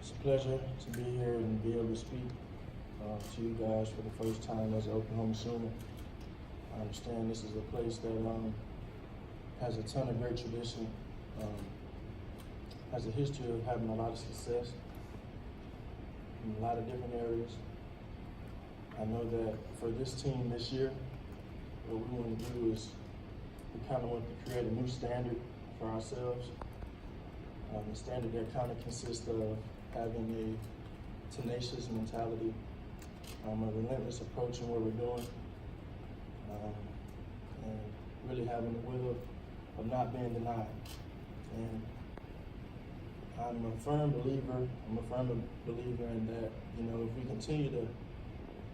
It's a pleasure to be here and be able to speak to you guys for the first time as an Oklahoma Sooner. I understand this is a place that has a ton of great tradition, has a history of having a lot of success in a lot of different areas. I know that for this team this year, what we want to do is we kind of want to create a new standard for ourselves. A standard that kind of consists of having a tenacious mentality, a relentless approach in what we're doing, and really having the will of not being denied. And I'm a firm believer in that, if we continue to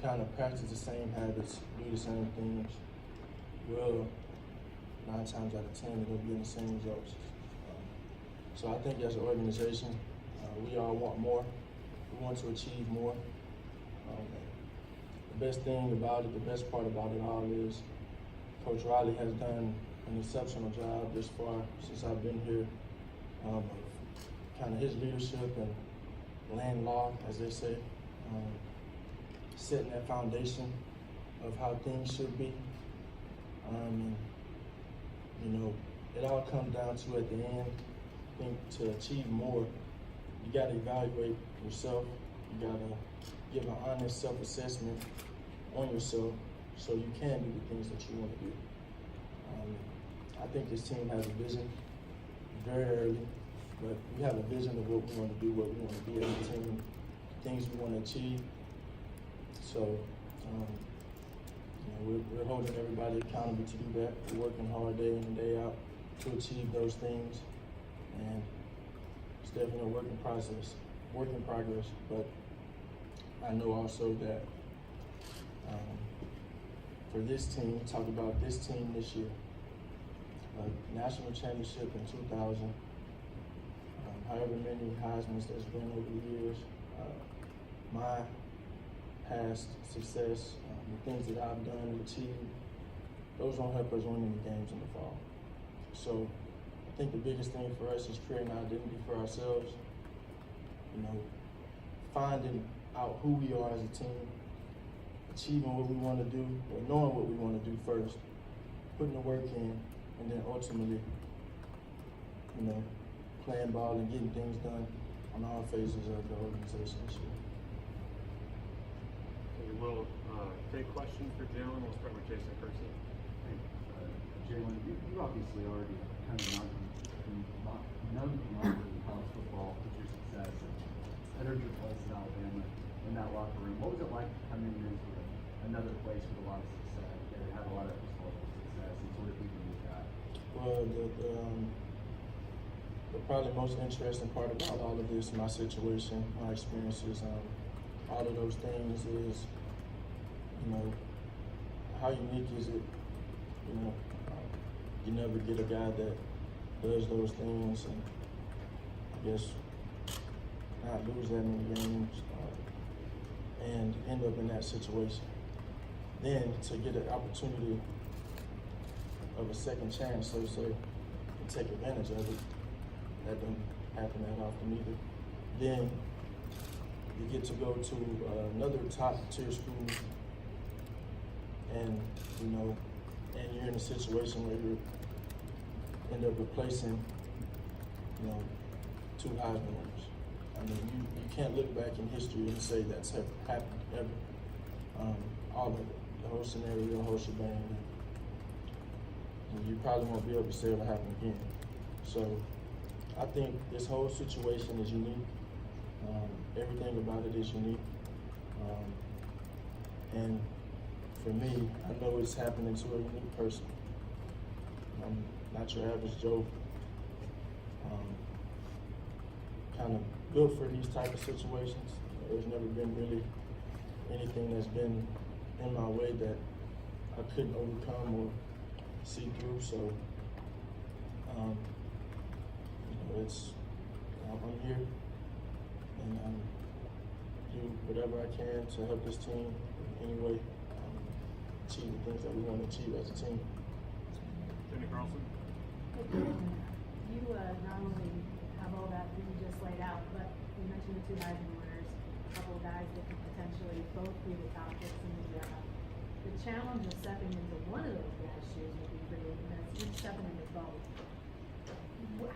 kind of practice the same habits, do the same things, we'll 9 times out of 10, it'll be in the same results. So I think as an organization, we all want more. We want to achieve more. The best thing about it, the best part about it all is Coach Riley has done an exceptional job this far since I've been here. Kind of his leadership and laying law, as they say, setting that foundation of how things should be. It all comes down to at the end. I think to achieve more, you got to evaluate yourself. You got to give an honest self-assessment on yourself so you can do the things that you want to do. I think this team has a vision very early, but we have a vision of what we want to do, what we want to be as a team, things we want to achieve. So we're holding everybody accountable to do that. We're working hard day in and day out to achieve those things. And it's definitely a work in progress, but I know also that for this team, talk about this team this year, national championship in 2000, however many Heismans there's been over the years, my past success, the things that I've done and achieved, those don't help us win any games in the fall. So I think the biggest thing for us is creating an identity for ourselves, finding out who we are as a team, achieving what we want to do, or knowing what we want to do first, putting the work in, and then ultimately, playing ball and getting things done on all phases of the organization this year. Okay, we'll take questions for Jalen. We'll start with Jason Kersey. Jalen, you obviously already kind of known in college football with your success and entered your place in Alabama in that locker room. What was it like coming into another place with a lot of success and had a lot of historical success and sort of thinking with that? Well, the probably most interesting part about all of this, my situation, my experiences, all of those things is, how unique is it? You never get a guy that does those things and I guess not lose that many games and end up in that situation. Then to get an opportunity of a second chance, so to say, and take advantage of it, that doesn't happen that often either. Then you get to go to another top tier school and, and you're in a situation where you end up replacing, 2 Heisman winners. I mean, you can't look back in history and say that's happened ever. All of it, the whole scenario, the whole shebang. And you probably won't be able to say it'll happen again. So I think this whole situation is unique. Everything about it is unique. And for me, I know it's happening to a unique person. Not your average Joe. Kind of built for these type of situations. There's never been really anything that's been in my way that I couldn't overcome or see through. So, I'm here and do whatever I can to help this team in any way achieve the things that we want to achieve as a team. Jimmy Carlson. You not only have all that you just laid out, but you mentioned the two Heisman winners, a couple of guys that could potentially both be the top picks in the draft. The challenge of stepping into one of those guys' shoes would be pretty immense. You're stepping into both.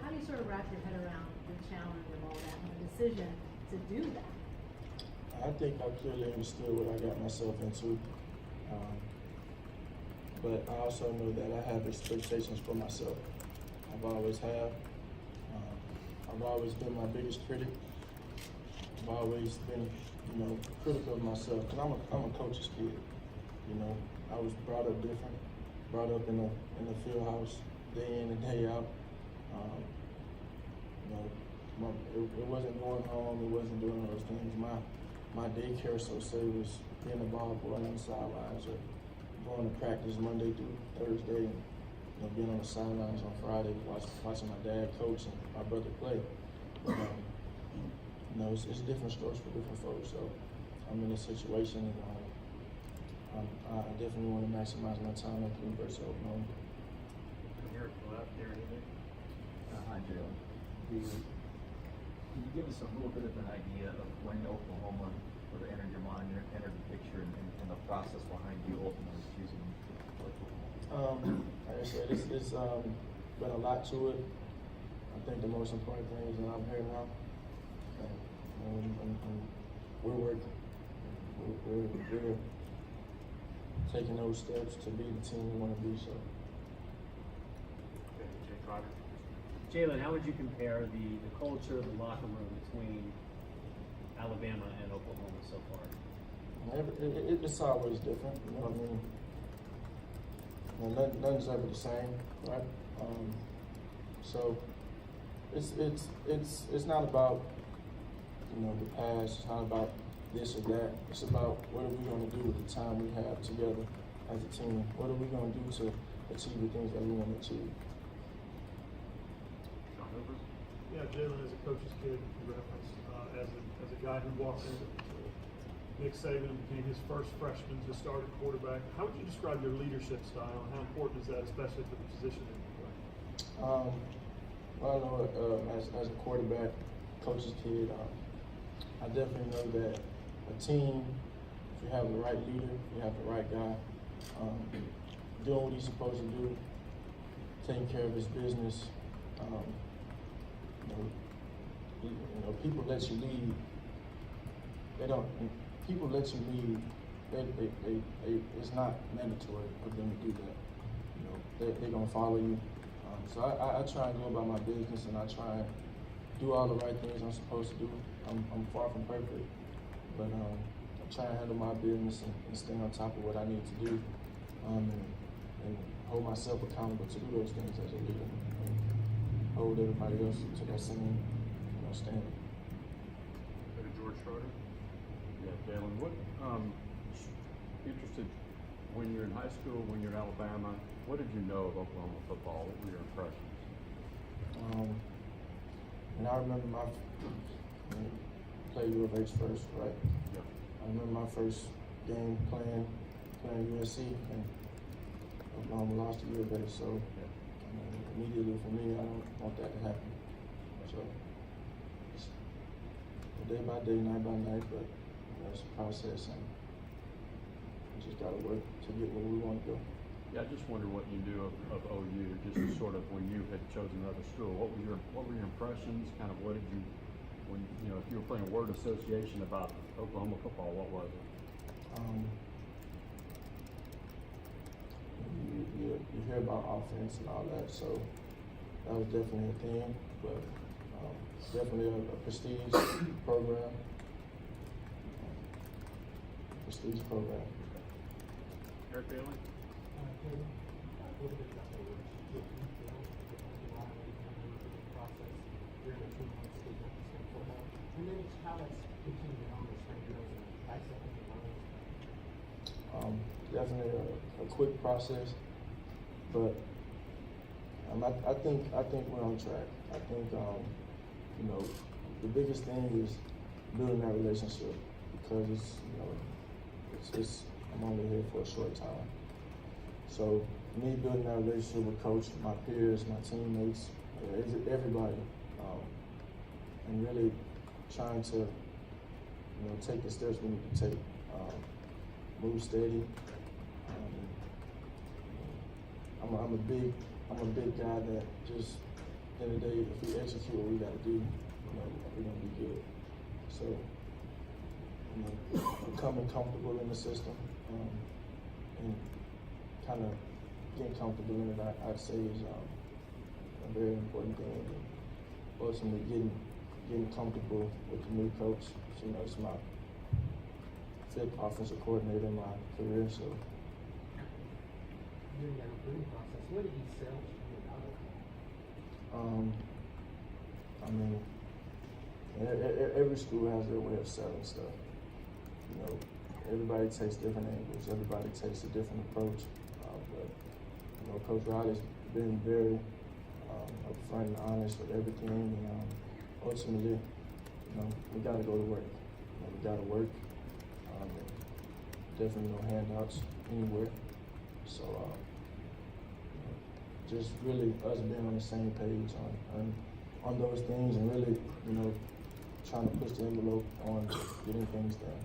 How do you sort of wrap your head around the challenge of all that and the decision to do that? I think I clearly understood what I got myself into. But I also know that I have expectations for myself. I've always have. I've always been my biggest critic. I've always been, critical of myself. Cause I'm a coach's kid. I was brought up different. Brought up in the field house, day in and day out. It wasn't going home. It wasn't doing those things. My daycare, so say, was being a ball boy on the sidelines or going to practice Monday through Thursday and being on the sidelines on Friday, watching my dad coach and my brother play. But, it's different strokes for different folks. So I'm in a situation and I definitely want to maximize my time at the University of Oklahoma. Here, left, here, anything? Hi, Jalen. Can you give us a little bit of an idea of when Oklahoma sort of entered your mind, entered the picture, and the process behind you ultimately choosing Oklahoma? Like I said, it's been a lot to it. I think the most important thing is that I'm here now, and we're working. We're taking those steps to be the team we want to be. So, Okay, Jay Trotter. Jalen, how would you compare the culture, the locker room between Alabama and Oklahoma so far? It's always different, you know what I mean? Nothing's ever the same, right? So it's not about the past. It's not about this or that. It's about what are we going to do with the time we have together as a team. What are we going to do to achieve the things that we want to achieve? Yeah, Jalen, as a coach's kid, you referenced as a guy who walked into Nick Saban and became his first freshman to start at quarterback. How would you describe your leadership style, and how important is that, especially for the position that you play? Well, I know as a quarterback, coach's kid, I definitely know that a team, if you have the right leader, if you have the right guy, doing what he's supposed to do, taking care of his business. People let you lead. People let you lead. It's not mandatory for them to do that. They're gonna follow you. So I try and go about my business, and I try and do all the right things I'm supposed to do. I'm far from perfect, but I try and handle my business and stay on top of what I need to do, and hold myself accountable to do those things as a leader, and hold everybody else to that same standard. George Schroeder. Yeah, Jalen, what, interested, when you're in high school, when you're in Alabama, what did you know of Oklahoma football? What were your impressions? And I remember play U of H first, right? Yeah. I remember my first game playing USC, and Oklahoma lost to U of H, so immediately for me, I don't want that to happen. So it's day by day, night by night, but it's a process, and we just gotta work to get where we want to go. Yeah, I just wonder what you knew of OU, just sort of when you had chosen another school. What were your impressions? Kind of what did you, when if you were playing word association about Oklahoma football, what was it? You hear about offense and all that, so that was definitely a thing, but definitely a prestige program. Prestige program. Eric Bailey. Definitely a quick process, but I think we're on track. I think the biggest thing is building that relationship, because it's I'm only here for a short time. So me building that relationship with coach, my peers, my teammates, everybody, and really trying to, take the steps we need to take. Move steady. I'm a big guy that just, at the end of the day, if we execute what we got to do, we're gonna be good. So, becoming comfortable in the system, and kind of getting comfortable in it, I'd say is a very important thing. And ultimately, getting comfortable with the new coach. So, it's my 5th offensive coordinator in my career. So, during that recruiting process, what did he sell to you about it? I mean, every school has their way of selling stuff. Everybody takes different angles. Everybody takes a different approach. But Coach Riley's been very upfront and honest with everything. And ultimately, we got to go to work. We got to work. Definitely no handouts anywhere. So, just really us being on the same page on those things, and really, trying to push the envelope on getting things done.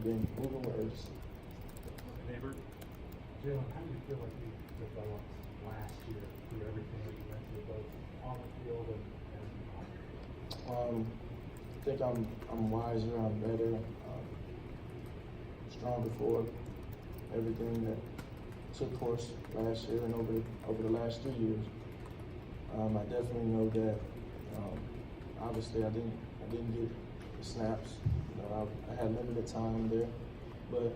Being moving with urgency. Neighbor? Jalen, how do you feel like you developed last year through everything that you went through, both on the field and off the field? I think I'm wiser, I'm better, stronger for everything that took course last year and over the last 3 years. I definitely know that obviously I didn't get the snaps. I had limited time there, but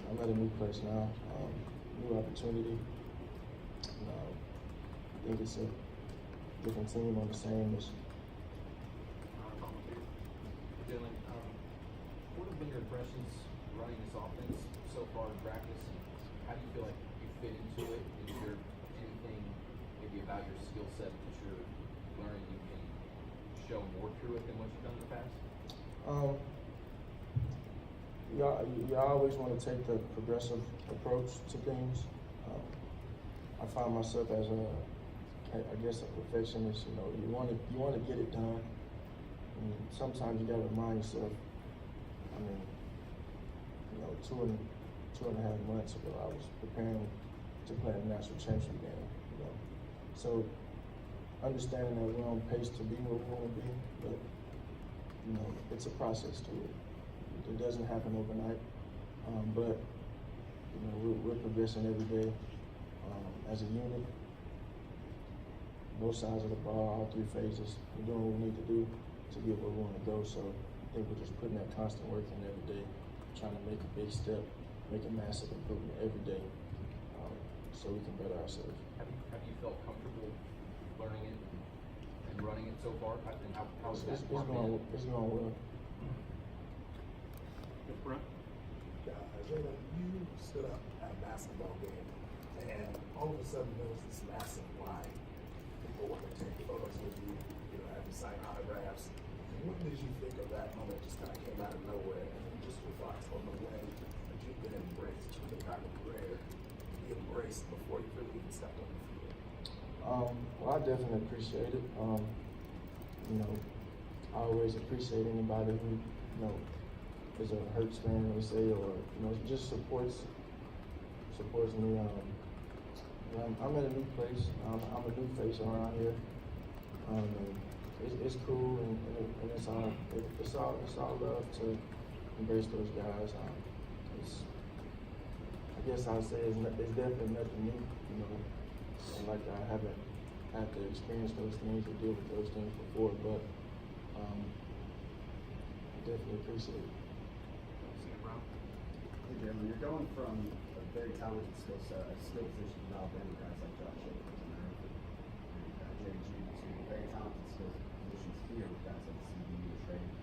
I'm at a new place now, new opportunity. I think it's a different team on the same mission. Jalen, what have been your impressions running this offense so far in practice, and how do you feel like you fit into it? Is there anything maybe about your skill set that you're learning you can show more through it than what you've done in the past? You always want to take the progressive approach to things. I find myself as a perfectionist. You want to get it done. And sometimes you got to remind yourself. 2.5 months ago, I was preparing to play a national championship game. So understanding that we're on pace to be where we want to be, but it's a process to it. It doesn't happen overnight, but we're progressing every day as a unit. Both sides of the ball, all 3 phases. We're doing what we need to do to get where we want to go. So I think we're just putting that constant work in every day, trying to make a big step, make a massive improvement every day, so we can better ourselves. Have you felt comfortable learning it and running it so far? And how's that? It's going well. Brent? Jalen, you stood up at a basketball game, and all of a sudden there was this massive line. People want to take photos with you, have you sign autographs. What did you think of that moment? Just kind of came out of nowhere, and then just your thoughts on the way that you've been embraced, you've been kind of rare to be embraced before you really even stepped on the field. Well, I definitely appreciate it. I always appreciate anybody who, is a Hurts fan, they say, or just supports me. I'm at a new place. I'm a new face around here. It's cool, and it's all love to embrace those guys. I guess I'll say it's definitely nothing new. Like I haven't had to experience those things or deal with those things before, but I definitely appreciate it. Hey, Jalen, you're going from a very talented skill position in Alabama, guys like Josh Jacobs and JG, to very talented skill positions here with guys like CD, Trey, and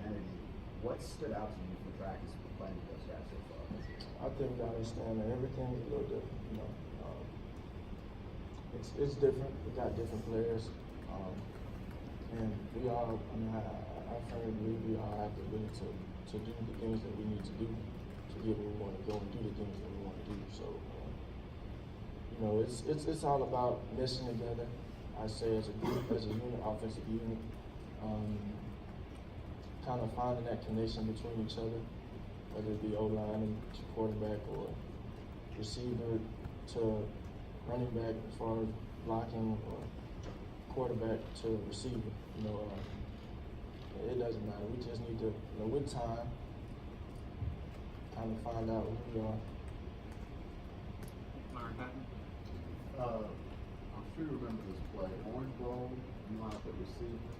Kennedy. What stood out to you from practice with playing with those guys so far? I think I understand that everything is a little different. It's different. We got different players, and we all. I firmly believe we all have the ability to do the things that we need to do to get where we want to go and do the things that we want to do. So, it's all about meshing together. I say as a group, as a unit, offensive unit, kind of finding that connection between each other, whether it be O-line and quarterback or receiver to running back as far as blocking or quarterback to receiver. It doesn't matter. We just need to, with time, kind of find out who we are. Myron Patton? I'm sure you remember this play. Orange Bowl, you line up at receiver,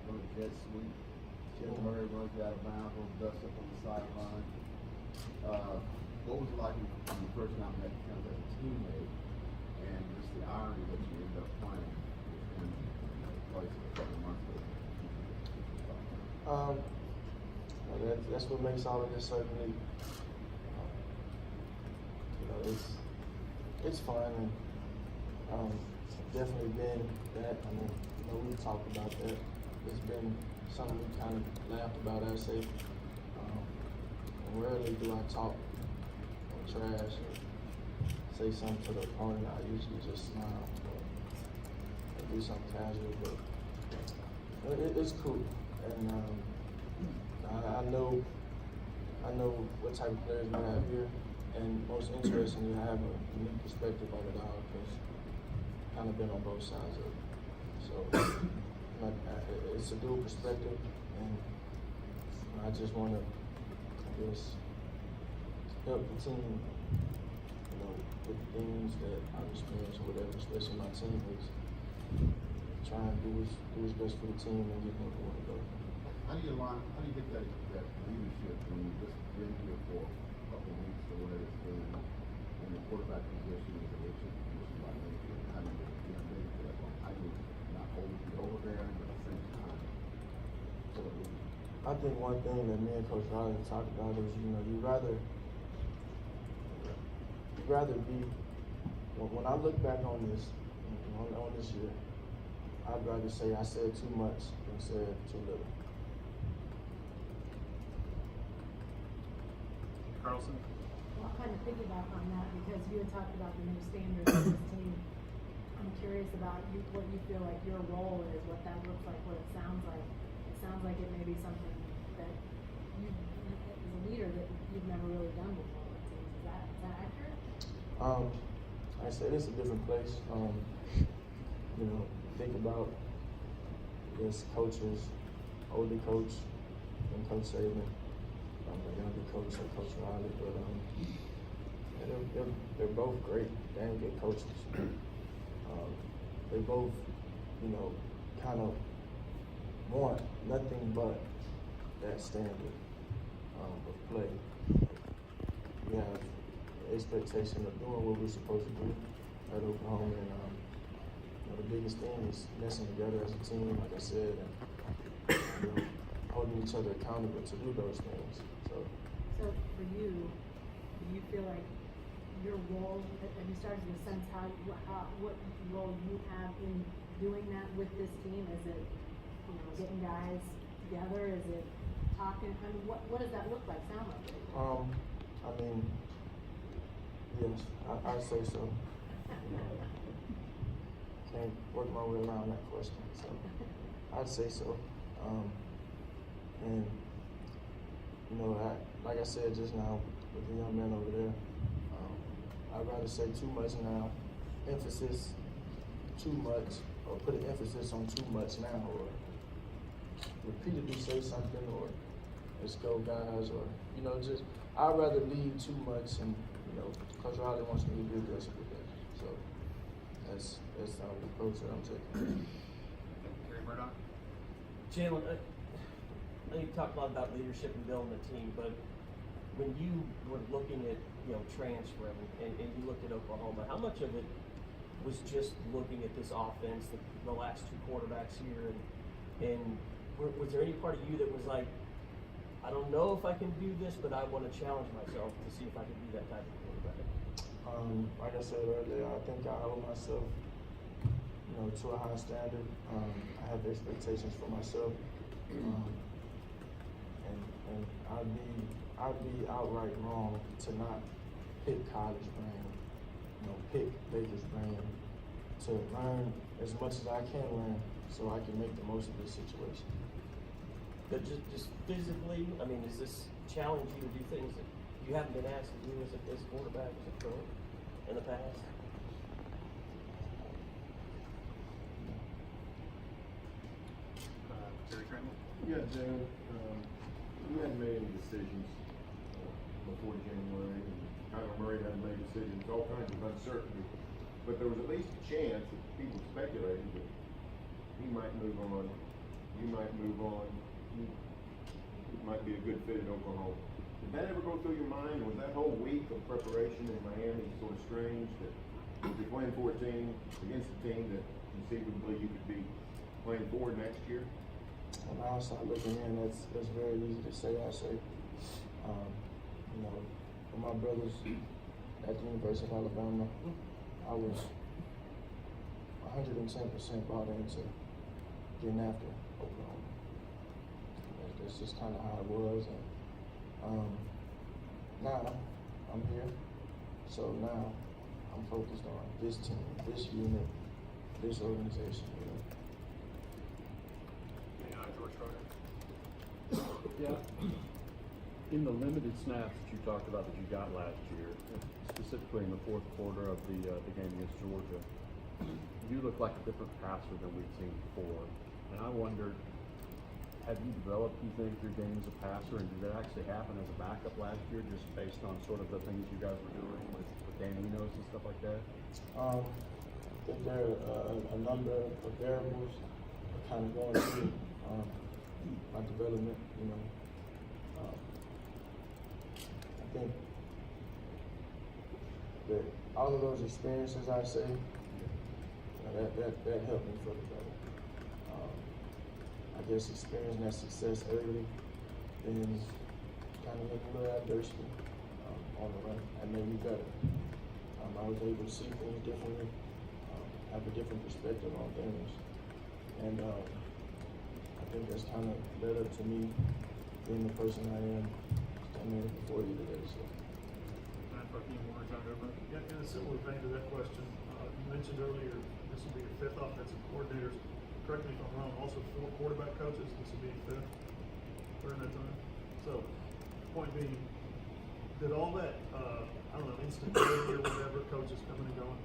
go to jet sweep. Jalen Murray runs you out of bounds, goes dust up on the sideline. What was it like when you first got met him as a teammate, and just the irony that you ended up playing in the place a couple of months later? That's what makes all of this certainly, it's fun, and definitely been that. We talked about that. It's been something we kind of laughed about. I say, rarely do I talk or trash or say something to the opponent. I usually just smile or do something casual, but it's cool. And I know what type of players we have here, and most interestingly, I have a unique perspective of it all because I've kind of been on both sides of it. So it's a dual perspective, and I just want to, help the team, with the things that I've experienced or whatever, especially my teammates. Try and do what's best for the team and get them where we want to go. How do you get that leadership when you've just been here for a couple of weeks or whatever it's been, and the quarterback position is a leadership position by nature? How do you get ready for that one? How do you not hold it over there, but at the same time, sort of lead? I think one thing that me and Coach Riley talked about is, you'd rather be, when I look back on this, on this year, I'd rather say I said too much than said too little. Carlson? Well, I'll kind of piggyback on that because you had talked about the new standards of this team. I'm curious about what you feel like your role is, what that looks like, what it sounds like. It sounds like it may be something that you as a leader, that you've never really done before. Is that accurate? Like I said, it's a different place. Think about this coaches, older coach and Coach Saban, a younger coach like Coach Riley, but they're both great, damn good coaches. They both, kind of want nothing but that standard of play. We have the expectation of doing what we're supposed to do at Oklahoma, and the biggest thing is messing together as a team, like I said, and holding each other accountable to do those things. So for you, do you feel like your role, have you started to sense what role you have in doing that with this team? Is it, getting guys together? Is it talking? What does that look like, sound like? Yes, I'd say so. Can't work my way around that question, so I'd say so. And like I said just now with the young man over there, I'd rather say too much now, emphasis too much, or put an emphasis on too much now, or repeatedly say something, or let's go guys, or I'd rather lead too much, and Coach Riley wants me to be aggressive with that. So that's the approach that I'm taking. Gary Murdoch? Jalen, I know you talked a lot about leadership and building the team, but when you were looking at transferring and you looked at Oklahoma, how much of it was just looking at this offense, the last two quarterbacks here, and was there any part of you that was like, I don't know if I can do this, but I want to challenge myself to see if I can be that type of quarterback? Like I said earlier, I think I hold myself, to a high standard. I have expectations for myself, and I'd be outright wrong to not pick college brain, pick Baker's brain, to learn as much as I can learn so I can make the most of this situation. But just physically, I mean, does this challenge you to do things that you haven't been asked to do as a quarterback, as a pro in the past? Terry Trammell? Yeah, Jalen, you hadn't made any decisions before January, and Kyler Murray hadn't made decisions, all kinds of uncertainty. But there was at least a chance that people speculated that he might move on, you might move on, he might be a good fit at Oklahoma. Did that ever go through your mind, or was that whole week of preparation in Miami sort of strange that you're playing for a team against a team that conceivably you could be playing for next year? On the outside looking in, that's very easy to say. I say, you know, for my brothers at the University of Alabama, I was 110% bought into getting after Oklahoma. That's just kind of how it was. And now I'm here, so now I'm focused on this team, this unit, this organization. You know. George Trotter. Yeah. In the limited snaps that you talked about that you got last year, specifically in the fourth quarter of the game against Georgia, you look like a different passer than we've seen before. And I wondered, have you developed, you think, your game as a passer, and did that actually happen as a backup last year, just based on sort of the things you guys were doing with Dan Enos and stuff like that? I think there are a number of variables kind of going through my development. You know, I think that all of those experiences, I say, you know, that helped me for the better. I guess experiencing that success early, then kind of getting a little adversity on the run, that made me better. I was able to see things differently, have a different perspective on things, and I think that's kind of led up to me being the person I am standing before you today. So. Time for a few more, John Over. Yeah, in a similar vein to that question, you mentioned earlier this will be your 5th offensive coordinators. Correct me if I'm wrong, also 4 quarterback coaches. This will be your 5th during that time. So, point being, did all that, I don't know, instability or whatever, coaches coming and going,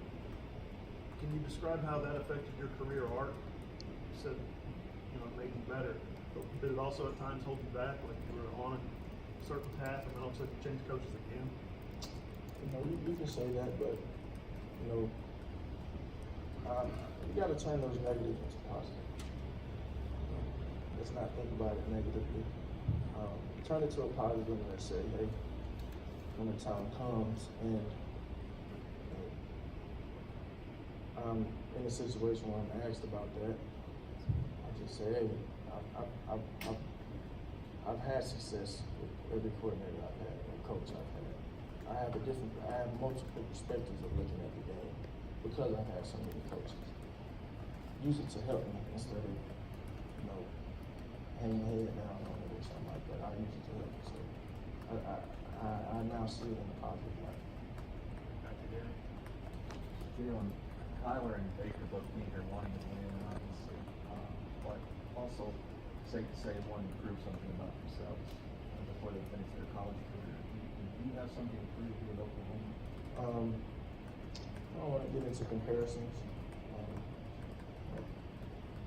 can you describe how that affected your career arc? You said, you know, it made you better, but did it also at times hold you back, like you were on a certain path and then all of a sudden you changed coaches again? You know, you can say that, but, you know, you got to turn those negatives into positive. Let's not think about it negatively. Turn it to a positive and say, hey, when the time comes and I'm in a situation where I'm asked about that, I just say, hey, I've had success with every coordinator I've had, and coach I've had. I have multiple perspectives of looking at the game because I've had so many coaches. Use it to help me instead of, you know, hanging my head down on it or something like that. I use it to help me. So I now see it in a positive light. Back to Gary. Jalen, Kyler and Baker both being here wanting to win, obviously, but also safe to say wanting to prove something about themselves before they finish their college career. Do you have something to prove here at Oklahoma? I don't want to get into comparisons.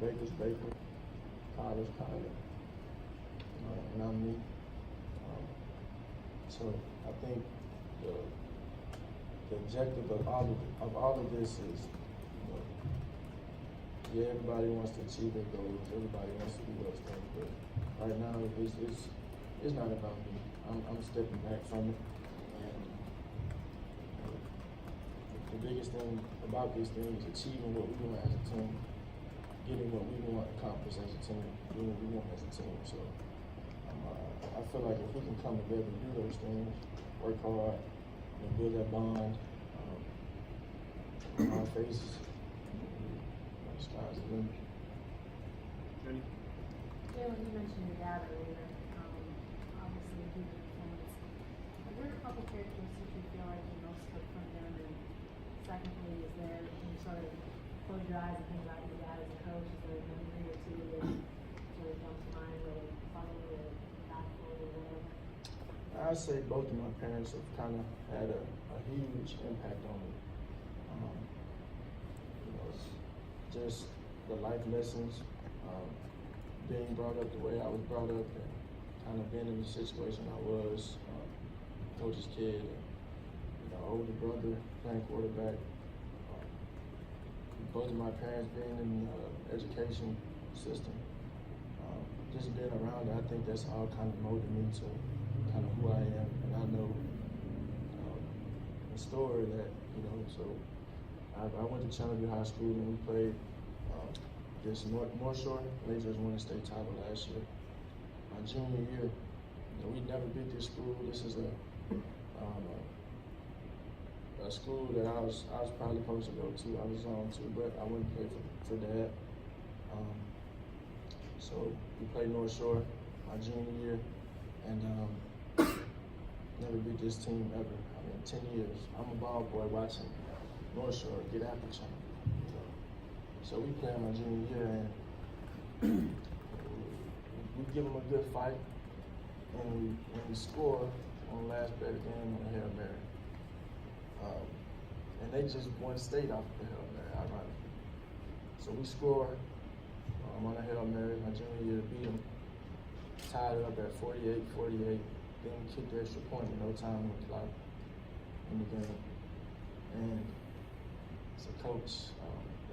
Baker's Baker, Kyler's Kyler, and I'm me. So I think the objective of all of this is, you know, yeah, everybody wants to achieve their goals, everybody wants to do those things, but right now it's not about me. I'm stepping back from it, and the biggest thing about this thing is achieving what we want as a team, getting what we want accomplished as a team, doing what we want as a team. So I feel like if we can come together and do those things, work hard, and build that bond, on our faces, the sky's the limit. Jenny? Jalen, you mentioned your dad earlier, obviously a huge influence. Are there a couple characteristics you feel like you most took from him? And secondly, is there any sort of close your eyes and think about your dad as a coach, is there a memory or two that sort of comes to mind, whether funny or impactful or whatever? I'd say both of my parents have kind of had a huge impact on me. You know, it's just the life lessons, being brought up the way I was brought up, and kind of being in the situation I was, coach's kid, and, you know, older brother playing quarterback. Both of my parents being in the education system, just being around it, I think that's all kind of molded me to kind of who I am. And I know the story that, you know, so I went to Channelview High School and we played this North Shore. They just won the state title last year. My junior year, you know, we never beat this school. This is a school that I was probably supposed to go to. I was on to, but I wouldn't play for Dad. So we played North Shore my junior year, and never beat this team ever. I mean, 10 years. I'm a ball boy watching North Shore get after each other. You know? So we played my junior year, and we give them a good fight, and we score on the last play of the game on a Hail Mary. And they just won state off of the Hail Mary, ironically. So we score on a Hail Mary my junior year, beat them, tied it up at 48-48, then kicked the extra point with no time on the clock in the game. And it's a coach,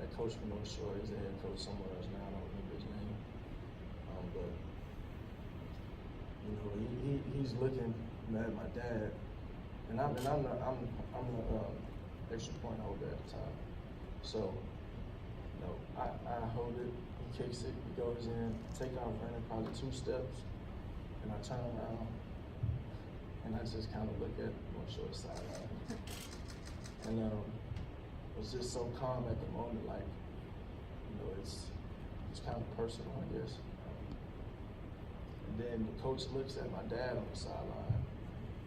that coach from North Shore, he's a head coach somewhere else now, I don't remember his name. But, you know, he's looking at my dad, and I'm the extra point holder at the time. So, you know, I hold it, he kicks it, he goes in, take off running probably 2 steps, and I turn around, and I just kind of look at North Shore sideline. And it was just so calm at the moment, like, you know, it's kind of personal, I guess. And then the coach looks at my dad on the sideline,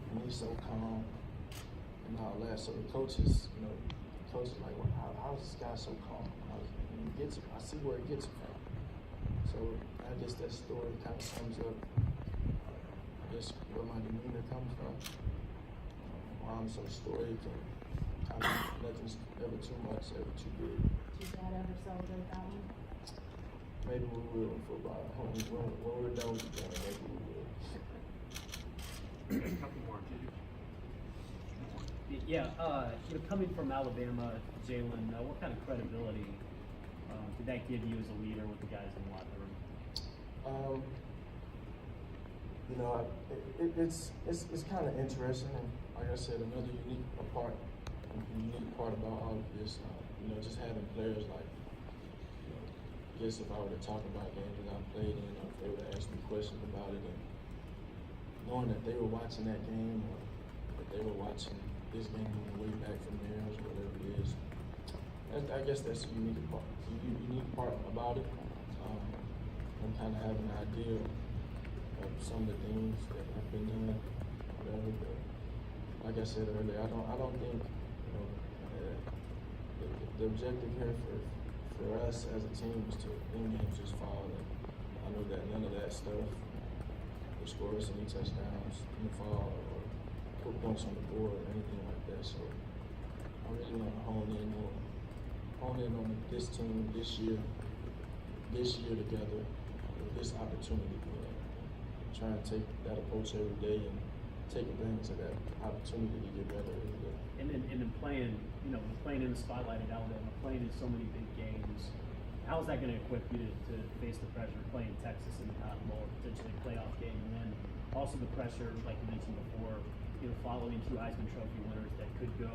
and he's so calm and all that. So the coach is, you know, like, well, how is this guy so calm? I see where he gets it from. So I guess that story kind of sums up, I guess, where my demeanor comes from. Why I'm so stoic and kind of nothing's ever too much, ever too big. Did your dad ever celebrate that one? Maybe we will in football. When we're done with the game, maybe we will. A couple more, Judy. Yeah, you know, coming from Alabama, Jalen, what kind of credibility did that give you as a leader with the guys in the locker room? You know, it's kind of interesting, and like I said, another unique part about all of this. You know, just having players like, you know, I guess if I were to talk about games that I played in, or if they were to ask me questions about it, and knowing that they were watching that game, or that they were watching this game on the way back from theirs, or whatever it is. I guess that's the unique part about it. And kind of having an idea of some of the things that have been done, whatever. But like I said earlier, I don't think, you know, the objective here for us as a team is to win games just fall. And I know that none of that stuff will score us any touchdowns in the fall or put points on the board or anything like that. So I really want to hone in on this team this year together with this opportunity. Trying to take that approach every day and take advantage of that opportunity to get better every day. And then playing, you know, playing in the spotlight at Alabama, playing in so many big games, how is that going to equip you to face the pressure of playing Texas in the Cotton Bowl, potentially a playoff game, and then also the pressure, like you mentioned before, you know, following 2 Heisman Trophy winners that could go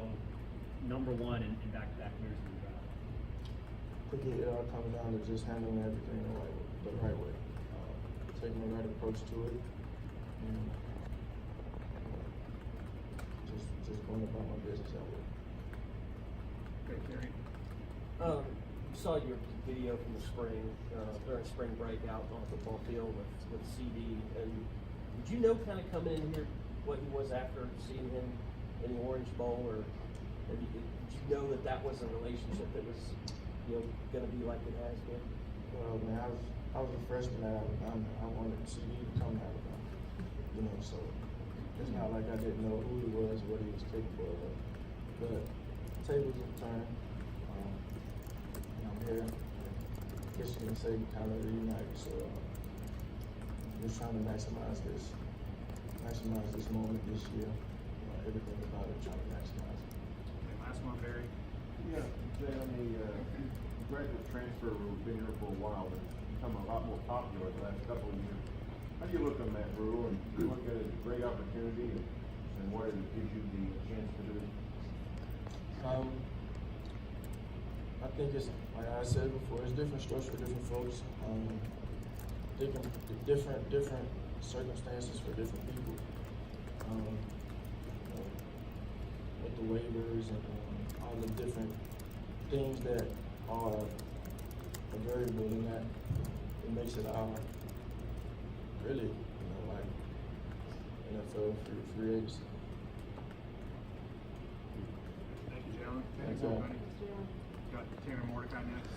#1 in back-to-back years in the draft? I think it all comes down to just handling everything the right way, taking the right approach to it, and just going about my business that way. Great, Gary. Saw your video from the spring, during spring breakout on the football field with CD, and did you know kind of coming in here what he was after seeing him in the Orange Bowl, or did you know that was a relationship that was gonna be like it has been? Well, man, I was a freshman at Alabama. I wanted CD to come to Alabama. You know, so it's not like I didn't know who he was, what he was capable of. But tables have turned. And I'm here. I guess you can say kind of reunited. So just trying to maximize this moment this year. Everything about it, trying to maximize it. Okay, last one, Barry. Yeah, Jay, on the graduate transfer rule, been here for a while, but it's become a lot more popular the last couple of years. How do you look on that rule, and do you look at it as a great opportunity, and what it gives you the chance to do? I think it's, like I said before, it's different strokes for different folks. Different circumstances for different people. With the waivers and all the different things that are a variable in that, it makes it our really, like NFL free agency. Thank you, Jalen. Thank you. Everybody. Got Tanner Mordecai next.